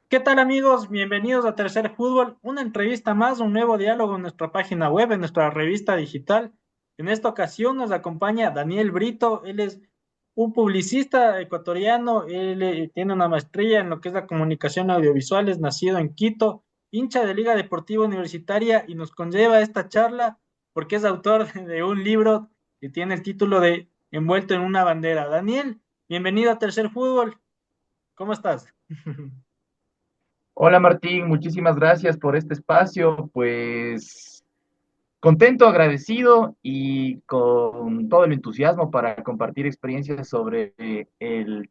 ¿Qué tal amigos? Bienvenidos a Tercer Fútbol, una entrevista más, un nuevo diálogo en nuestra página web, en nuestra revista digital. En esta ocasión nos acompaña Daniel Brito, él es un publicista ecuatoriano, él tiene una maestría en lo que es la comunicación audiovisual, es nacido en Quito, hincha de Liga Deportiva Universitaria y nos conlleva a esta charla porque es autor de un libro que tiene el título de Envuelto en una bandera. Daniel, bienvenido a Tercer Fútbol, ¿cómo estás? Hola Martín, muchísimas gracias por este espacio. Pues contento, agradecido y con todo el entusiasmo para compartir experiencias sobre el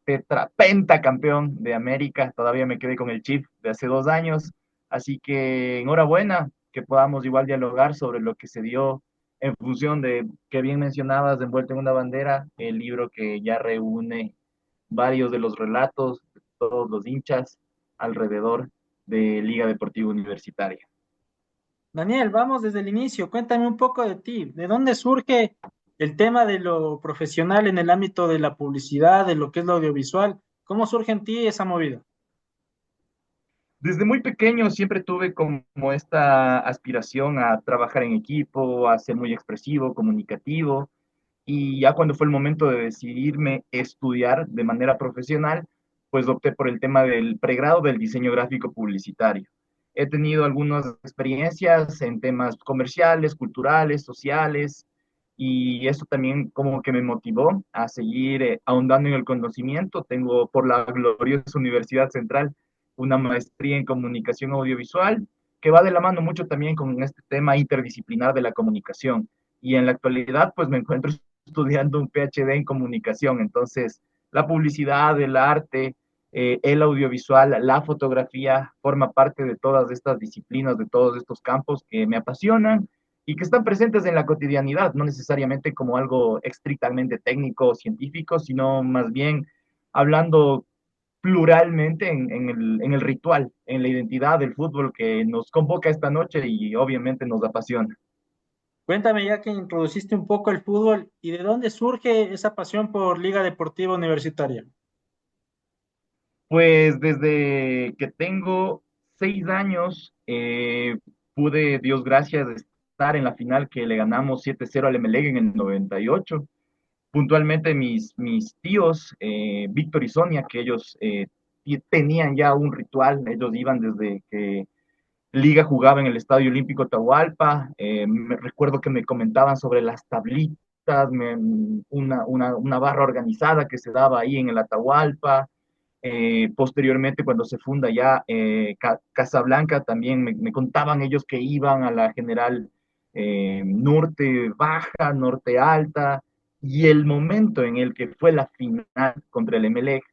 pentacampeón de América. Todavía me quedé con el chip de hace 2 años, así que enhorabuena que podamos igual dialogar sobre lo que se dio en función de que bien mencionabas, de Envuelto en una bandera, el libro que ya reúne varios de los relatos de todos los hinchas alrededor de Liga Deportiva Universitaria. Daniel, vamos desde el inicio. Cuéntame un poco de ti. ¿De dónde surge el tema de lo profesional en el ámbito de la publicidad, de lo que es lo audiovisual? ¿Cómo surge en ti esa movida? Desde muy pequeño siempre tuve como esta aspiración a trabajar en equipo, a ser muy expresivo, comunicativo, y ya cuando fue el momento de decidirme estudiar de manera profesional, pues opté por el tema del pregrado del diseño gráfico publicitario. He tenido algunas experiencias en temas comerciales, culturales, sociales, y eso también como que me motivó a seguir ahondando en el conocimiento. Tengo por la gloriosa Universidad Central una maestría en comunicación audiovisual que va de la mano mucho también con este tema interdisciplinar de la comunicación. Y en la actualidad, pues me encuentro estudiando un PhD en comunicación. Entonces, la publicidad, el arte, el audiovisual, la fotografía, forma parte de todas estas disciplinas, de todos estos campos que me apasionan y que están presentes en la cotidianidad, no necesariamente como algo estrictamente técnico o científico, sino más bien hablando pluralmente en el ritual, en la identidad del fútbol que nos convoca esta noche y obviamente nos apasiona. Cuéntame ya que introduciste un poco el fútbol y de dónde surge esa pasión por Liga Deportiva Universitaria. Pues desde que tengo 6 años, pude, Dios gracias, estar en la final que le ganamos 7-0 al Emelec en el 98. Puntualmente mis tíos, Víctor y Sonia, que ellos tenían ya un ritual, ellos iban desde que Liga jugaba en el Estadio Olímpico Atahualpa. Me recuerdo que me comentaban sobre las tablitas, una barra organizada que se daba ahí en el Atahualpa. Posteriormente, cuando se funda ya Casablanca, también me contaban ellos que iban a la General Norte Baja, Norte Alta, y el momento en el que fue la final contra el Emelec,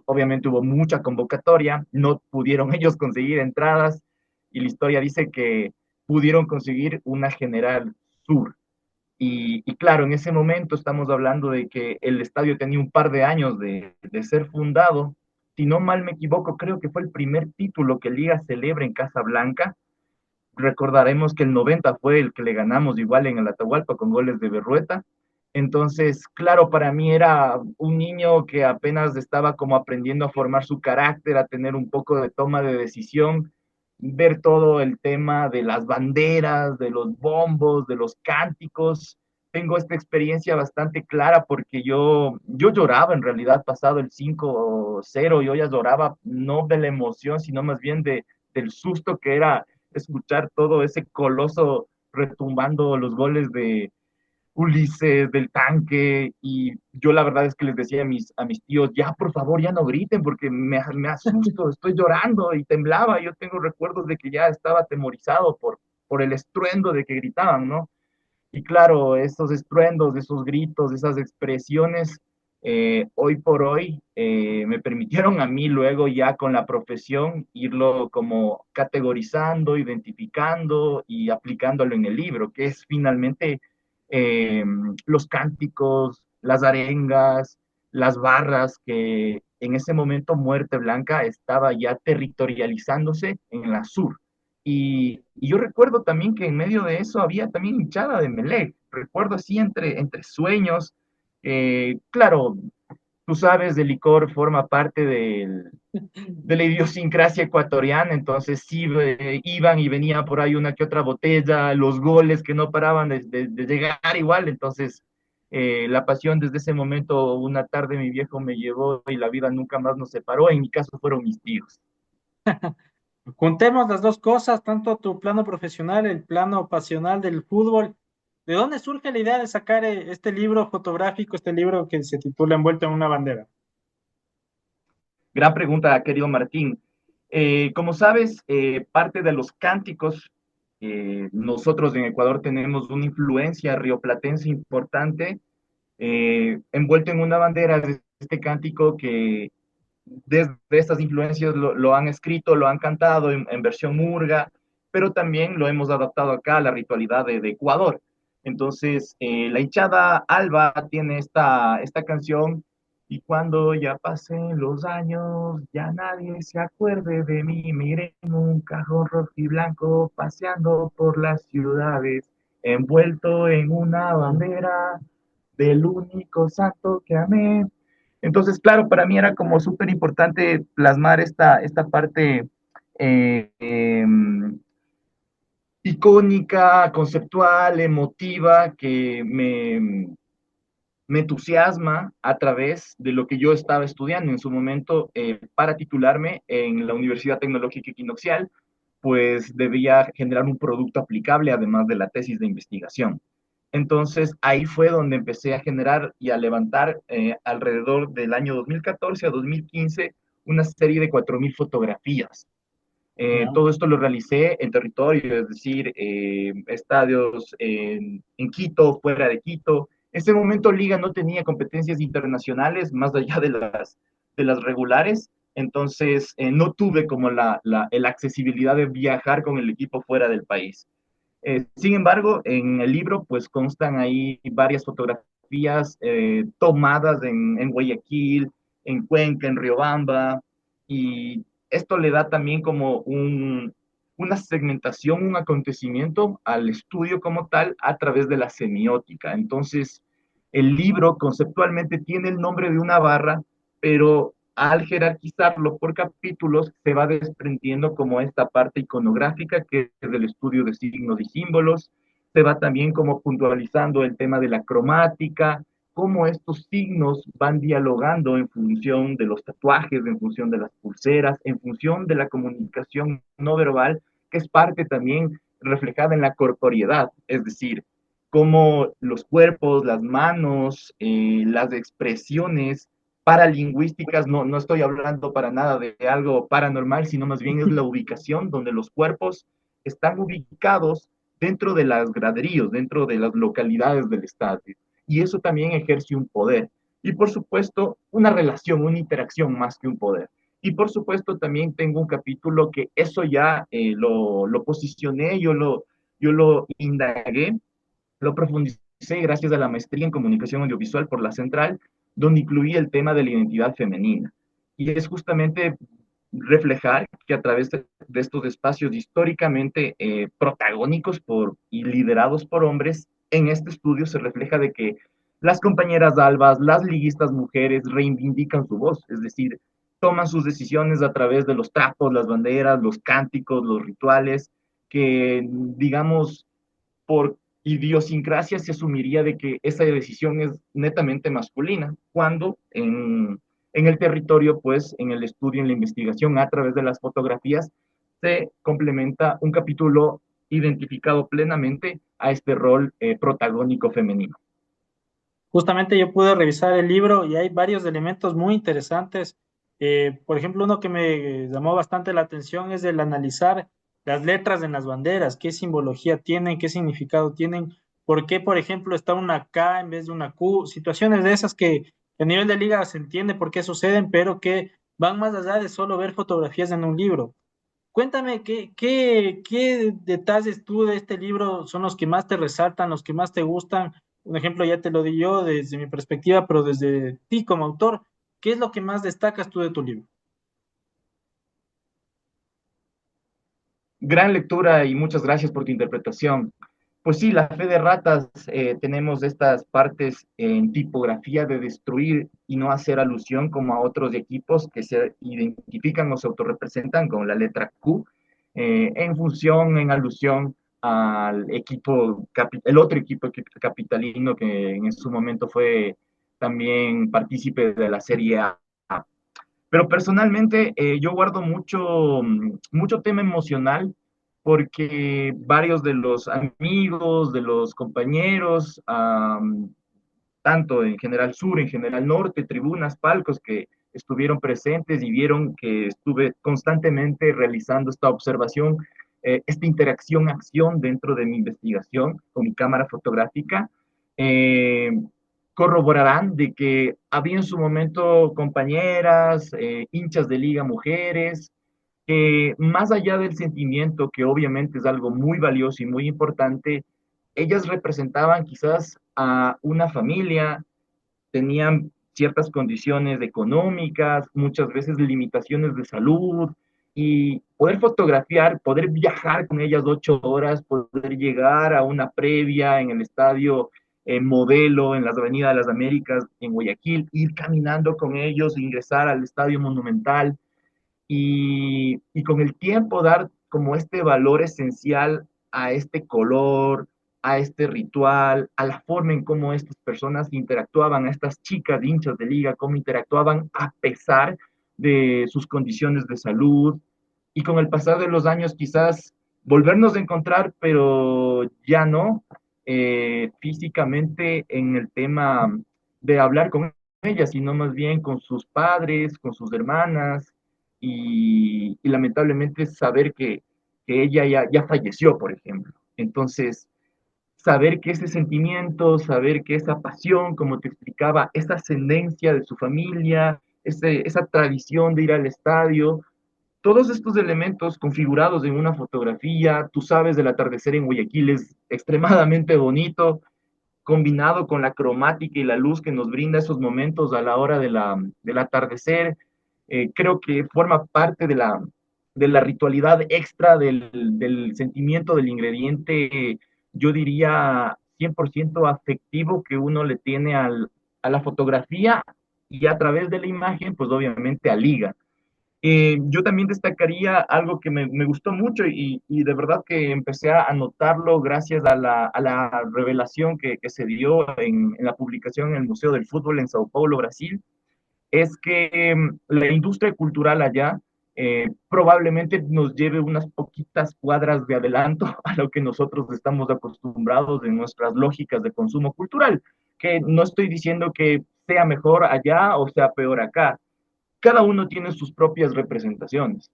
obviamente hubo mucha convocatoria, no pudieron ellos conseguir entradas, y la historia dice que pudieron conseguir una General Sur. Y claro, en ese momento estamos hablando de que el estadio tenía un par de años de ser fundado. Si no mal me equivoco, creo que fue el primer título que Liga celebra en Casablanca. Recordaremos que el 90 fue el que le ganamos igual en el Atahualpa con goles de Berrueta. Entonces, claro, para mí era un niño que apenas estaba como aprendiendo a formar su carácter, a tener un poco de toma de decisión, ver todo el tema de las banderas, de los bombos, de los cánticos. Tengo esta experiencia bastante clara porque yo lloraba en realidad pasado el 5-0, yo ya lloraba no de la emoción, sino más bien del susto que era escuchar todo ese coloso retumbando los goles de Ulises, del tanque, y yo la verdad es que les decía a mis tíos, ya por favor, ya no griten porque me asusto, estoy llorando y temblaba, yo tengo recuerdos de que ya estaba atemorizado por el estruendo de que gritaban, ¿no? Y claro, esos estruendos, esos gritos, esas expresiones, hoy por hoy me permitieron a mí luego ya con la profesión irlo como categorizando, identificando y aplicándolo en el libro, que es finalmente eh, los cánticos, las arengas, las barras que en ese momento Muerte Blanca estaba ya territorializándose en la sur. Y yo recuerdo también que en medio de eso había también hinchada de Melec. Recuerdo así entre sueños. Claro, tú sabes, el licor forma parte de la idiosincrasia ecuatoriana, entonces sí iban y venía por ahí una que otra botella, los goles que no paraban de llegar igual, entonces la pasión desde ese momento, una tarde mi viejo me llevó y la vida nunca más nos separó, en mi caso fueron mis tíos. Juntemos las dos cosas, tanto tu plano profesional, el plano pasional del fútbol. ¿De dónde surge la idea de sacar este libro fotográfico, este libro que se titula Envuelto en una bandera? Gran pregunta, querido Martín. Como sabes, parte de los cánticos, nosotros en Ecuador tenemos una influencia rioplatense importante, envuelto en una bandera de este cántico que desde estas influencias lo han escrito, lo han cantado en versión murga, pero también lo hemos adaptado acá a la ritualidad de Ecuador. Entonces, la hinchada Alba tiene esta canción y cuando ya pasen los años, ya nadie se acuerde de mí, miré en un cajón rojo y blanco paseando por las ciudades, envuelto en una bandera del único santo que amé. Entonces, claro, para mí era como súper importante plasmar esta parte eh, eh, icónica, conceptual, emotiva, que me entusiasma a través de lo que yo estaba estudiando en su momento para titularme en la Universidad Tecnológica Equinoccial, pues debía generar un producto aplicable además de la tesis de investigación. Entonces ahí fue donde empecé a generar y a levantar alrededor del año 2014 a 2015 una serie de 4.000 fotografías. ¿Ya? Todo esto lo realicé en territorio, es decir, estadios en Quito, fuera de Quito. En ese momento Liga no tenía competencias internacionales más allá de las regulares, entonces no tuve como la accesibilidad de viajar con el equipo fuera del país. Sin embargo, en el libro pues constan ahí varias fotografías tomadas en Guayaquil, en Cuenca, en Riobamba, y esto le da también como una segmentación, un acontecimiento al estudio como tal a través de la semiótica. Entonces, el libro conceptualmente tiene el nombre de una barra, pero al jerarquizarlo por capítulos se va desprendiendo como esta parte iconográfica que es del estudio de signos y símbolos, se va también como puntualizando el tema de la cromática, cómo estos signos van dialogando en función de los tatuajes, en función de las pulseras, en función de la comunicación no verbal, que es parte también reflejada en la corporeidad, es decir, cómo los cuerpos, las manos, las expresiones paralingüísticas, no estoy hablando para nada de algo paranormal, sino más bien es la ubicación donde los cuerpos están ubicados dentro de las graderíos, dentro de las localidades del estadio. Y eso también ejerce un poder. Y por supuesto, una relación, una interacción más que un poder. Y por supuesto, también tengo un capítulo que eso ya lo posicioné, yo lo indagué, lo profundicé gracias a la maestría en comunicación audiovisual por la Central, donde incluí el tema de la identidad femenina. Y es justamente reflejar que a través de estos espacios históricamente protagónicos y liderados por hombres, en este estudio se refleja de que las compañeras albas, las liguistas mujeres reivindican su voz, es decir, toman sus decisiones a través de los trapos, las banderas, los cánticos, los rituales, que digamos por idiosincrasia se asumiría de que esa decisión es netamente masculina, cuando en el territorio, pues en el estudio, en la investigación, a través de las fotografías, se complementa un capítulo identificado plenamente a este rol protagónico femenino. Justamente yo pude revisar el libro y hay varios elementos muy interesantes. Por ejemplo, uno que me llamó bastante la atención es el analizar las letras en las banderas, qué simbología tienen, qué significado tienen, por qué, por ejemplo, está una K en vez de una Q, situaciones de esas que a nivel de liga se entiende por qué suceden, pero que van más allá de solo ver fotografías en un libro. Cuéntame, ¿qué detalles tú de este libro son los que más te resaltan, los que más te gustan? Un ejemplo ya te lo di yo desde mi perspectiva, pero desde ti como autor, ¿qué es lo que más destacas tú de tu libro? Gran lectura y muchas gracias por tu interpretación. Pues sí, la fe de ratas, tenemos estas partes en tipografía de destruir y no hacer alusión como a otros equipos que se identifican o se autorrepresentan con la letra Q, en función, en alusión al equipo, el otro equipo capitalino que en su momento fue también partícipe de la Serie A. Pero personalmente yo guardo mucho tema emocional porque varios de los amigos, de los compañeros, tanto en General Sur, en General Norte, tribunas, palcos que estuvieron presentes y vieron que estuve constantemente realizando esta observación, esta interacción, acción dentro de mi investigación con mi cámara fotográfica. Eh, Corroborarán de que había en su momento compañeras, hinchas de liga mujeres, que más allá del sentimiento, que obviamente es algo muy valioso y muy importante, ellas representaban quizás a una familia, tenían ciertas condiciones económicas, muchas veces limitaciones de salud, y poder fotografiar, poder viajar con ellas 8 horas, poder llegar a una previa en el estadio Modelo, en las Avenidas de las Américas, en Guayaquil, ir caminando con ellos, ingresar al estadio Monumental, y con el tiempo dar como este valor esencial a este color, a este ritual, a la forma en cómo estas personas interactuaban, a estas chicas hinchas de liga, cómo interactuaban a pesar de sus condiciones de salud. Y con el pasar de los años quizás volvernos a encontrar, pero ya no físicamente en el tema de hablar con ellas, sino más bien con sus padres, con sus hermanas, y lamentablemente saber que ella ya falleció, por ejemplo. Entonces, saber que ese sentimiento, saber que esa pasión, como te explicaba, esa ascendencia de su familia, esa tradición de ir al estadio, todos estos elementos configurados en una fotografía, tú sabes, del atardecer en Guayaquil es extremadamente bonito, combinado con la cromática y la luz que nos brinda esos momentos a la hora del atardecer, creo que forma parte de la ritualidad extra del sentimiento del ingrediente, yo diría 100% afectivo que uno le tiene a la fotografía y a través de la imagen, pues obviamente a Liga. Yo también destacaría algo que me gustó mucho y de verdad que empecé a notarlo gracias a la revelación que se dio en la publicación en el Museo del Fútbol en Sao Paulo, Brasil, es que la industria cultural allá probablemente nos lleve unas poquitas cuadras de adelanto a lo que nosotros estamos acostumbrados en nuestras lógicas de consumo cultural, que no estoy diciendo que sea mejor allá o sea peor acá, cada uno tiene sus propias representaciones,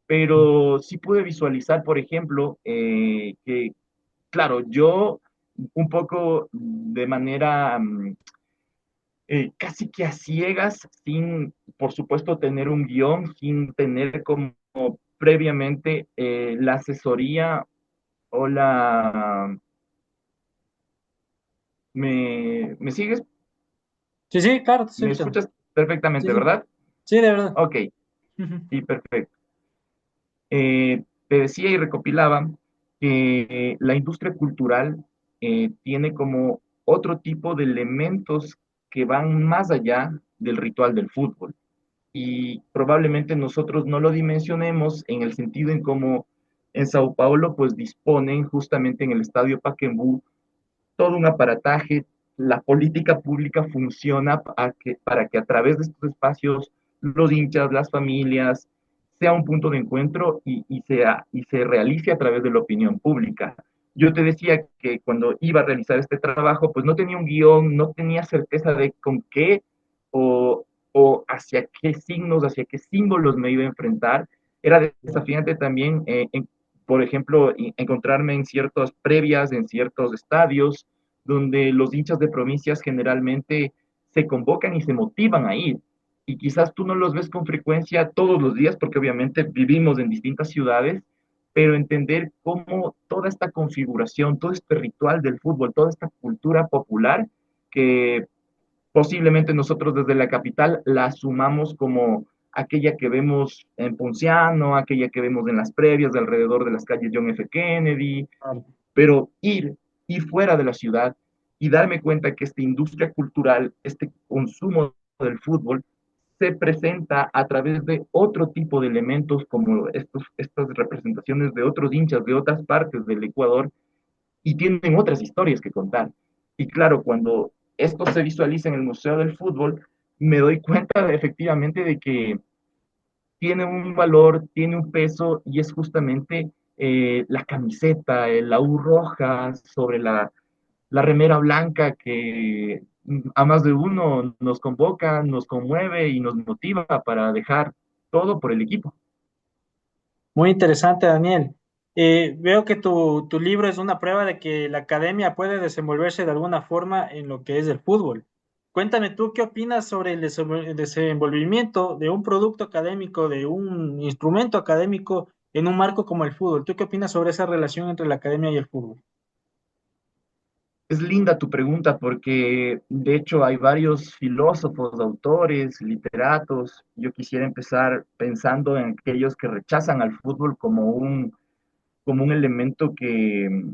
pero sí pude visualizar, por ejemplo, que, claro, yo un poco de manera casi que a ciegas, sin, por supuesto, tener un guión, sin tener como previamente la asesoría o la... ¿Me sigues? Sí, sí, claro, te estoy ¿Me escuchando. escuchas Sí, perfectamente, sí, verdad? sí, de verdad. Ok, sí, perfecto. Te decía y recopilaba que la industria cultural tiene como otro tipo de elementos que van más allá del ritual del fútbol. Y probablemente nosotros no lo dimensionemos en el sentido en cómo en Sao Paulo pues disponen justamente en el Estadio Pacaembu todo un aparataje, la política pública funciona para que a través de estos espacios los hinchas, las familias, sea un punto de encuentro y se realice a través de la opinión pública. Yo te decía que cuando iba a realizar este trabajo, pues no tenía un guión, no tenía certeza de con qué o hacia qué signos, hacia qué símbolos me iba a enfrentar. Era desafiante también por ejemplo, encontrarme en ciertas previas, en ciertos estadios, donde los hinchas de provincias generalmente se convocan y se motivan a ir. Y quizás tú no los ves con frecuencia todos los días, porque obviamente vivimos en distintas ciudades, pero entender cómo toda esta configuración, todo este ritual del fútbol, toda esta cultura popular, que posiblemente nosotros desde la capital la asumamos como aquella que vemos en Ponciano, aquella que vemos en las previas de alrededor de las calles John F. Kennedy, Claro. pero ir ir fuera de la ciudad y darme cuenta que esta industria cultural, este consumo del fútbol, se presenta a través de otro tipo de elementos como estas representaciones de otros hinchas de otras partes del Ecuador y tienen otras historias que contar. Y claro, cuando esto se visualiza en el Museo del Fútbol, me doy cuenta efectivamente de que tiene un valor, tiene un peso y es justamente la camiseta, la U roja sobre la remera blanca que a más de uno nos convoca, nos conmueve y nos motiva para dejar todo por el equipo. Muy interesante, Daniel. Veo que tu libro es una prueba de que la academia puede desenvolverse de alguna forma en lo que es el fútbol. Cuéntame tú qué opinas sobre el desenvolvimiento de un producto académico, de un instrumento académico en un marco como el fútbol. ¿Tú qué opinas sobre esa relación entre la academia y el fútbol? Es linda tu pregunta porque de hecho hay varios filósofos, autores, literatos. Yo quisiera empezar pensando en aquellos que rechazan al fútbol como un elemento que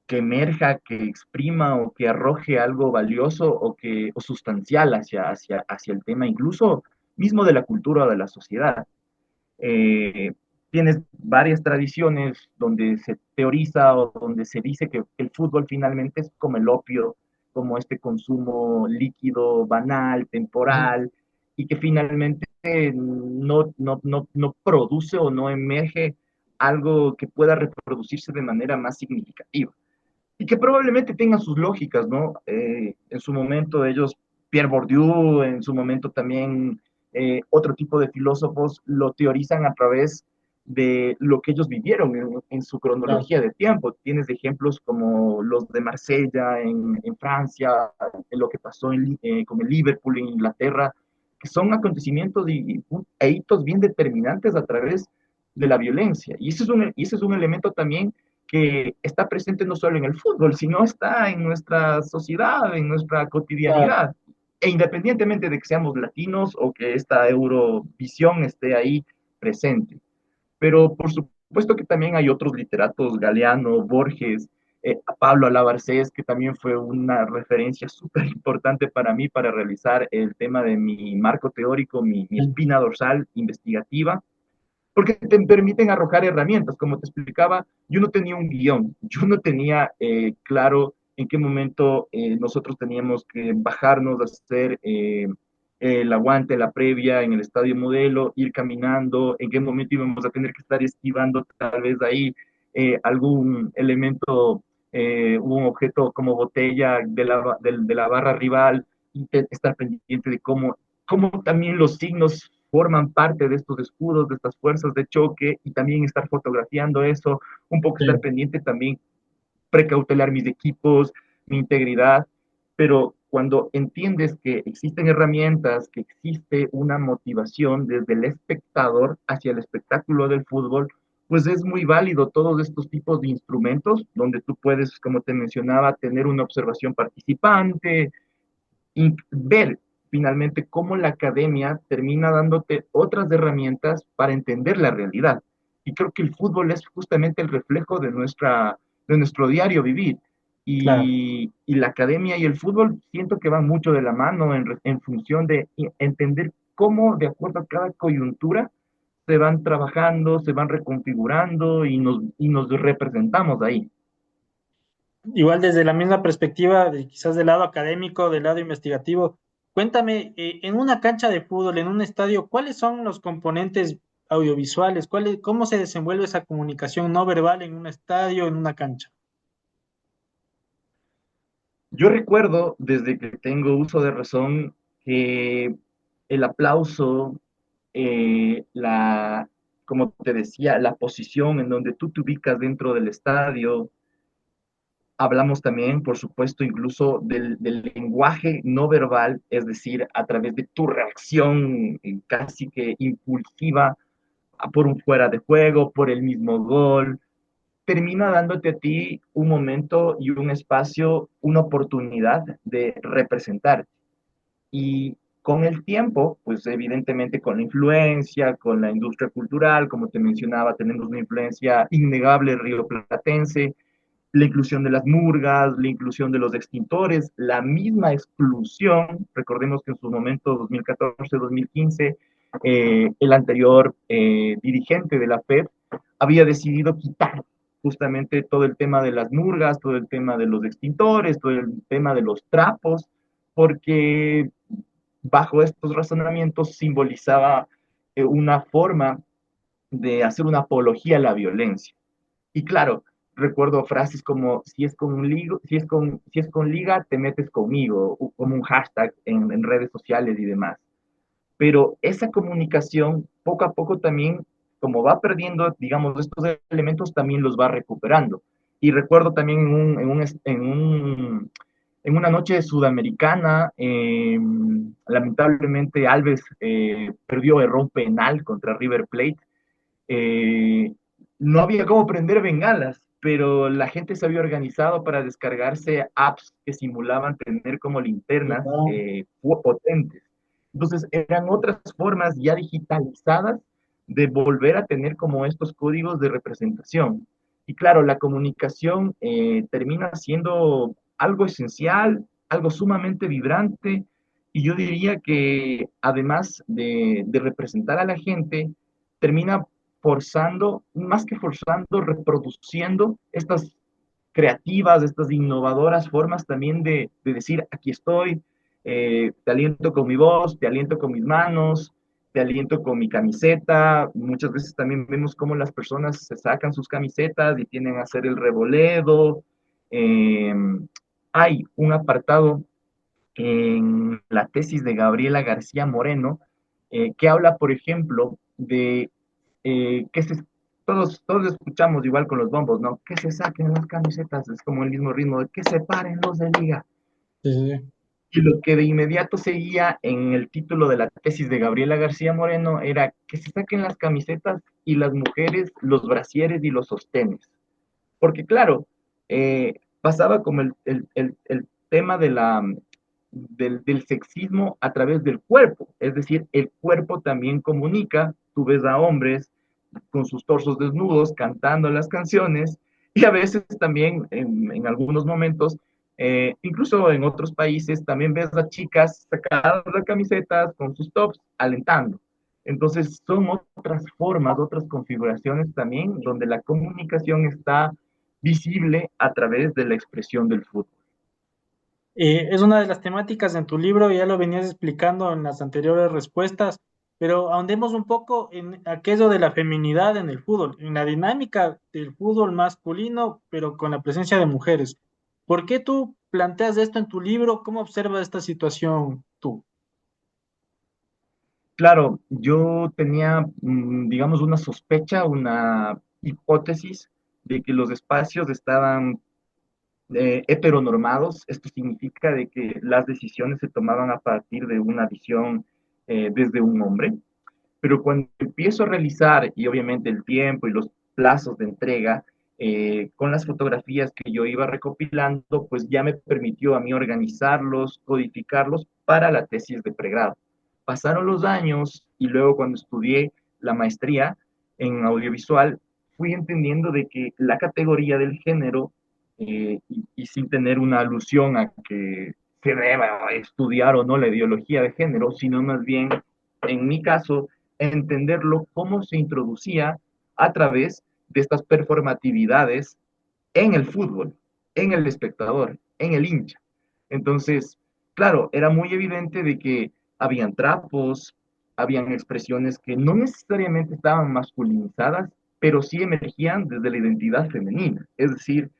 emerja, que exprima o que arroje algo valioso o sustancial hacia el tema, incluso mismo de la cultura o de la sociedad. Eh, Tienes varias tradiciones donde se teoriza o donde se dice que el fútbol finalmente es como el opio, como este consumo líquido, banal, Ujú. temporal, y que finalmente no produce o no emerge algo que pueda reproducirse de manera más significativa y que probablemente tengan sus lógicas, ¿no? En su momento ellos, Pierre Bourdieu, en su momento también otro tipo de filósofos lo teorizan a través de lo que ellos vivieron en su Claro. cronología de tiempo. Tienes ejemplos como los de Marsella en Francia, en lo que pasó con el Liverpool en Inglaterra, que son acontecimientos e hitos bien determinantes a través de la violencia. Y ese es un elemento también que está presente no solo en el fútbol, sino está en nuestra sociedad, en nuestra Claro. cotidianidad. E independientemente de que seamos latinos o que esta Eurovisión esté ahí presente. Pero por supuesto que también hay otros literatos, Galeano, Borges, Pablo Alabarcés, que también fue una referencia súper importante para mí para realizar el tema de mi marco teórico, mi espina dorsal investigativa porque te permiten arrojar herramientas. Como te explicaba, yo no tenía un guión, yo no tenía claro en qué momento nosotros teníamos que bajarnos a hacer el aguante, la previa en el estadio modelo, ir caminando, en qué momento íbamos a tener que estar esquivando tal vez ahí algún elemento, un objeto como botella de la barra rival, y estar pendiente de cómo también los signos forman parte de estos escudos, de estas fuerzas de choque y también estar fotografiando eso, un poco estar Sí. pendiente también, precautelar mis equipos, mi integridad, pero cuando entiendes que existen herramientas, que existe una motivación desde el espectador hacia el espectáculo del fútbol, pues es muy válido todos estos tipos de instrumentos donde tú puedes, como te mencionaba, tener una observación participante, y ver finalmente cómo la academia termina dándote otras herramientas para entender la realidad. Y creo que el fútbol es justamente el reflejo de nuestro diario vivir. Claro. Y la academia y el fútbol siento que van mucho de la mano en función de entender cómo, de acuerdo a cada coyuntura, se van trabajando, se van reconfigurando y nos representamos ahí. Igual desde la misma perspectiva, quizás del lado académico, del lado investigativo, cuéntame, en una cancha de fútbol, en un estadio, ¿cuáles son los componentes audiovisuales? ¿Cómo se desenvuelve esa comunicación no verbal en un estadio, en una cancha? Yo recuerdo desde que tengo uso de razón que el aplauso, la, como te decía, la posición en donde tú te ubicas dentro del estadio. Hablamos también, por supuesto, incluso del lenguaje no verbal, es decir, a través de tu reacción casi que impulsiva por un fuera de juego, por el mismo gol, termina dándote a ti un momento y un espacio, una oportunidad de representar. Y con el tiempo, pues evidentemente con la influencia, con la industria cultural, como te mencionaba, tenemos una influencia innegable rioplatense, la inclusión de las murgas, la inclusión de los extintores, la misma exclusión, recordemos que en su momento, 2014-2015, el anterior dirigente de la FED había decidido quitar justamente todo el tema de las murgas, todo el tema de los extintores, todo el tema de los trapos, porque bajo estos razonamientos simbolizaba una forma de hacer una apología a la violencia. Y claro, recuerdo frases como si es con liga, te metes conmigo, como un hashtag en redes sociales y demás. Pero esa comunicación, poco a poco también, como va perdiendo, digamos, estos elementos, también los va recuperando. Y recuerdo también en una noche sudamericana, lamentablemente Alves erró un penal contra River Plate. eh, no había cómo prender bengalas, pero la gente se había organizado para descargarse apps que simulaban tener como linternas potentes. Entonces eran otras formas ya digitalizadas de volver a tener como estos códigos de representación. Y claro, la comunicación termina siendo algo esencial, algo sumamente vibrante, y yo diría que además de representar a la gente, termina forzando, más que forzando, reproduciendo estas creativas, estas innovadoras formas también de decir, aquí estoy, te aliento con mi voz, te aliento con mis manos, te aliento con mi camiseta. Muchas veces también vemos cómo las personas se sacan sus camisetas y tienen a hacer el revoledo. Eh, Hay un apartado en la tesis de Gabriela García Moreno, que habla, por ejemplo, de que todos escuchamos igual con los bombos, ¿no? Que se saquen las camisetas, es como el mismo ritmo de que se paren los de liga. Sí, sí. Y lo que de inmediato seguía en el título de la tesis de Gabriela García Moreno era que se saquen las camisetas y las mujeres los brasieres y los sostenes. Porque claro, pasaba como el tema del sexismo a través del cuerpo, es decir, el cuerpo también comunica, tú ves a hombres con sus torsos desnudos cantando las canciones y a veces también en algunos momentos, incluso en otros países, también ves a chicas sacadas de camisetas con sus tops alentando. Entonces son otras formas, otras configuraciones también donde la comunicación está visible a través de la expresión del fútbol. Es una de las temáticas en tu libro, ya lo venías explicando en las anteriores respuestas, pero ahondemos un poco en aquello de la feminidad en el fútbol, en la dinámica del fútbol masculino, pero con la presencia de mujeres. ¿Por qué tú planteas esto en tu libro? ¿Cómo observas esta situación tú? Claro, yo tenía, digamos, una sospecha, una hipótesis de que los espacios estaban heteronormados. Esto significa de que las decisiones se tomaban a partir de una visión desde un hombre. Pero cuando empiezo a realizar, y obviamente el tiempo y los plazos de entrega, con las fotografías que yo iba recopilando, pues ya me permitió a mí organizarlos, codificarlos para la tesis de pregrado. Pasaron los años y luego cuando estudié la maestría en audiovisual, fui entendiendo de que la categoría del género, y sin tener una alusión a que se deba estudiar o no la ideología de género, sino más bien, en mi caso, entenderlo cómo se introducía a través de estas performatividades en el fútbol, en el espectador, en el hincha. Entonces, claro, era muy evidente de que habían trapos, habían expresiones que no necesariamente estaban masculinizadas, pero sí emergían desde la identidad femenina. Es decir,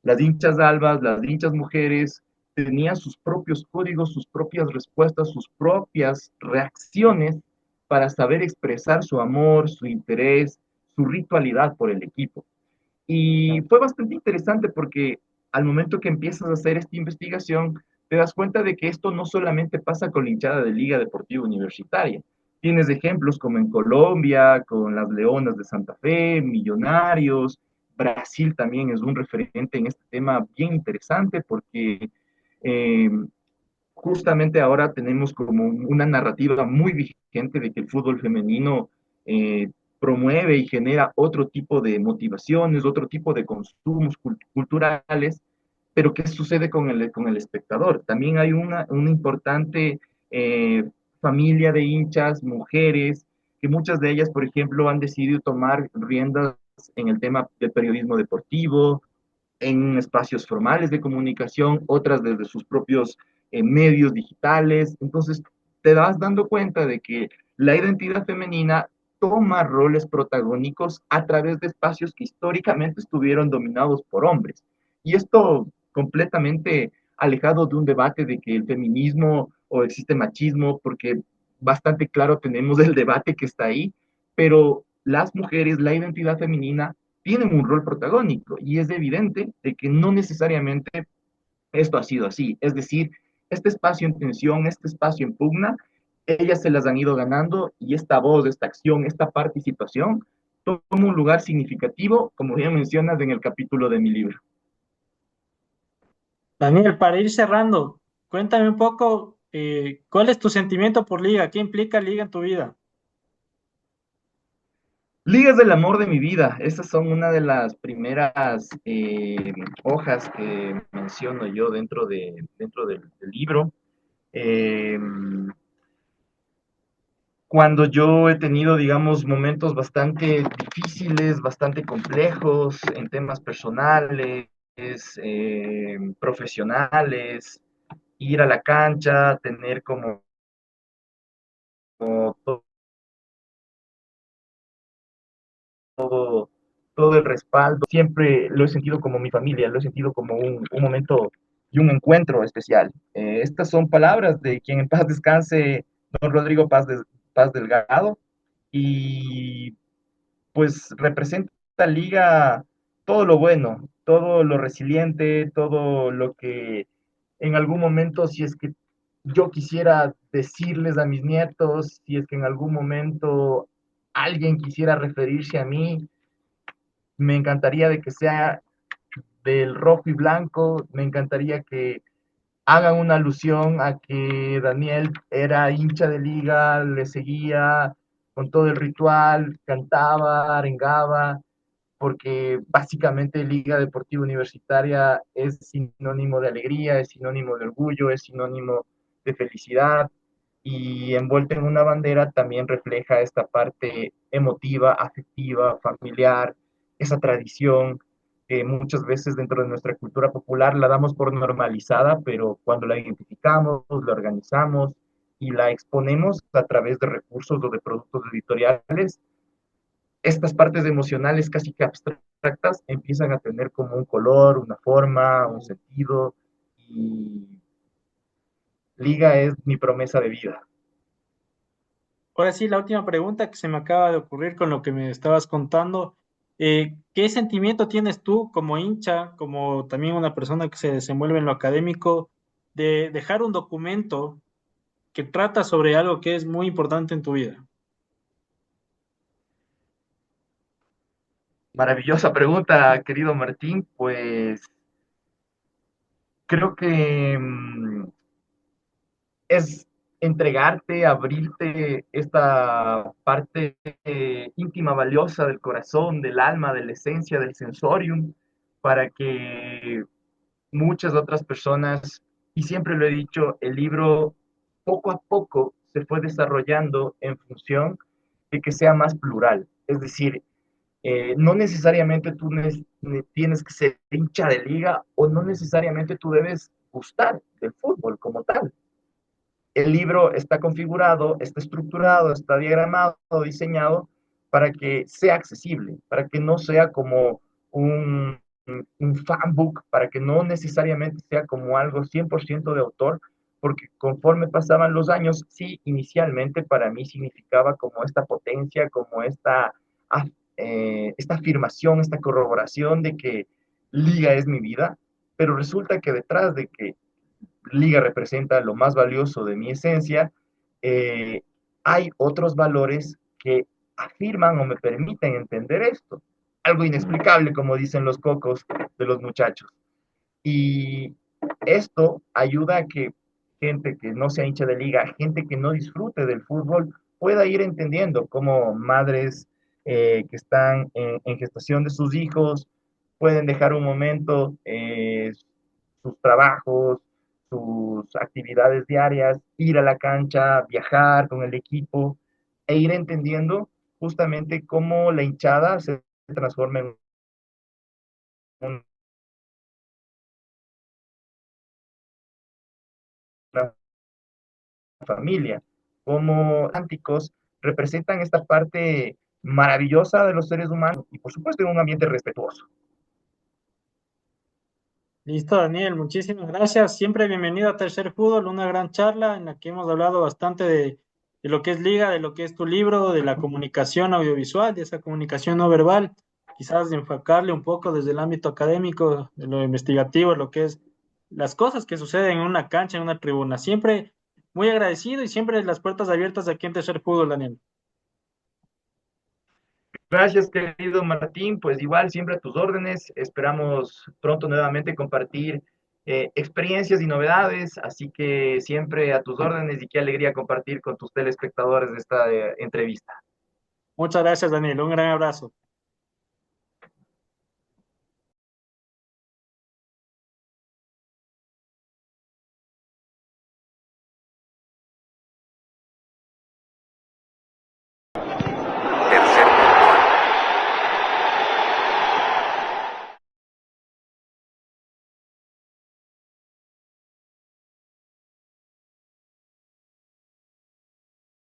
las hinchas albas, las hinchas mujeres, tenían sus propios códigos, sus propias respuestas, sus propias reacciones para saber expresar su amor, su interés, su ritualidad por el equipo. Y fue bastante interesante porque al momento que empiezas a hacer esta investigación, te das cuenta de que esto no solamente pasa con la hinchada de Liga Deportiva Universitaria. Tienes ejemplos como en Colombia, con las Leonas de Santa Fe, Millonarios. Brasil también es un referente en este tema bien interesante porque eh, justamente ahora tenemos como una narrativa muy vigente de que el fútbol femenino promueve y genera otro tipo de motivaciones, otro tipo de consumos culturales, pero ¿qué sucede con el espectador? También hay una importante familia de hinchas, mujeres, que muchas de ellas, por ejemplo, han decidido tomar riendas en el tema del periodismo deportivo, en espacios formales de comunicación, otras desde sus propios medios digitales. Entonces, te vas dando cuenta de que la identidad femenina toma roles protagónicos a través de espacios que históricamente estuvieron dominados por hombres. Y esto completamente alejado de un debate de que el feminismo o existe machismo, porque bastante claro tenemos el debate que está ahí, pero las mujeres, la identidad femenina tienen un rol protagónico y es evidente de que no necesariamente esto ha sido así. Es decir, este espacio en tensión, este espacio en pugna, ellas se las han ido ganando y esta voz, esta acción, esta participación toma un lugar significativo, como bien mencionas en el capítulo de mi libro. Daniel, para ir cerrando, cuéntame un poco, ¿cuál es tu sentimiento por Liga? ¿Qué implica Liga en tu vida? Ligas del amor de mi vida, esas son una de las primeras hojas que menciono yo dentro del libro. Eh, Cuando yo he tenido, digamos, momentos bastante difíciles, bastante complejos en temas personales, profesionales, ir a la cancha, tener como todo, todo el respaldo, siempre lo he sentido como mi familia, lo he sentido como un momento y un encuentro especial. Estas son palabras de quien en paz descanse, don Rodrigo Paz Delgado, y pues representa a Liga todo lo bueno, todo lo resiliente, todo lo que en algún momento, si es que yo quisiera decirles a mis nietos, si es que en algún momento alguien quisiera referirse a mí, me encantaría de que sea del rojo y blanco, me encantaría que hagan una alusión a que Daniel era hincha de Liga, le seguía con todo el ritual, cantaba, arengaba, porque básicamente Liga Deportiva Universitaria es sinónimo de alegría, es sinónimo de orgullo, es sinónimo de felicidad y envuelta en una bandera también refleja esta parte emotiva, afectiva, familiar, esa tradición que muchas veces dentro de nuestra cultura popular la damos por normalizada, pero cuando la identificamos, la organizamos y la exponemos a través de recursos o de productos editoriales, estas partes emocionales casi que abstractas empiezan a tener como un color, una forma, un sentido, y Liga es mi promesa de vida. Ahora sí, la última pregunta que se me acaba de ocurrir con lo que me estabas contando. ¿Qué sentimiento tienes tú como hincha, como también una persona que se desenvuelve en lo académico, de dejar un documento que trata sobre algo que es muy importante en tu vida? Maravillosa pregunta, querido Martín. Pues creo que es entregarte, abrirte esta parte íntima, valiosa del corazón, del alma, de la esencia, del sensorium, para que muchas otras personas, y siempre lo he dicho, el libro poco a poco se fue desarrollando en función de que sea más plural. Es decir, no necesariamente tú tienes que ser hincha de liga o no necesariamente tú debes gustar del fútbol como tal. El libro está configurado, está estructurado, está diagramado, diseñado para que sea accesible, para que no sea como un fanbook, para que no necesariamente sea como algo 100% de autor, porque conforme pasaban los años, sí, inicialmente para mí significaba como esta potencia, como esta afirmación, esta corroboración de que Liga es mi vida, pero resulta que detrás de que Liga representa lo más valioso de mi esencia, eh, hay otros valores que afirman o me permiten entender esto. Algo inexplicable, como dicen los cocos de los muchachos. Y esto ayuda a que gente que no sea hincha de liga, gente que no disfrute del fútbol, pueda ir entendiendo cómo madres que están en gestación de sus hijos, pueden dejar un momento sus trabajos, sus actividades diarias, ir a la cancha, viajar con el equipo e ir entendiendo justamente cómo la hinchada se transforma en una familia, cómo cánticos representan esta parte maravillosa de los seres humanos y por supuesto en un ambiente respetuoso. Listo, Daniel, muchísimas gracias. Siempre bienvenido a Tercer Fútbol, una gran charla en la que hemos hablado bastante de lo que es Liga, de lo que es tu libro, de la comunicación audiovisual, de esa comunicación no verbal, quizás de enfocarle un poco desde el ámbito académico, de lo investigativo, lo que es las cosas que suceden en una cancha, en una tribuna. Siempre muy agradecido y siempre las puertas abiertas aquí en Tercer Fútbol, Daniel. Gracias, querido Martín. Pues igual, siempre a tus órdenes. Esperamos pronto nuevamente compartir experiencias y novedades. Así que siempre a tus órdenes y qué alegría compartir con tus telespectadores esta entrevista. Muchas gracias, Daniel. Un gran abrazo.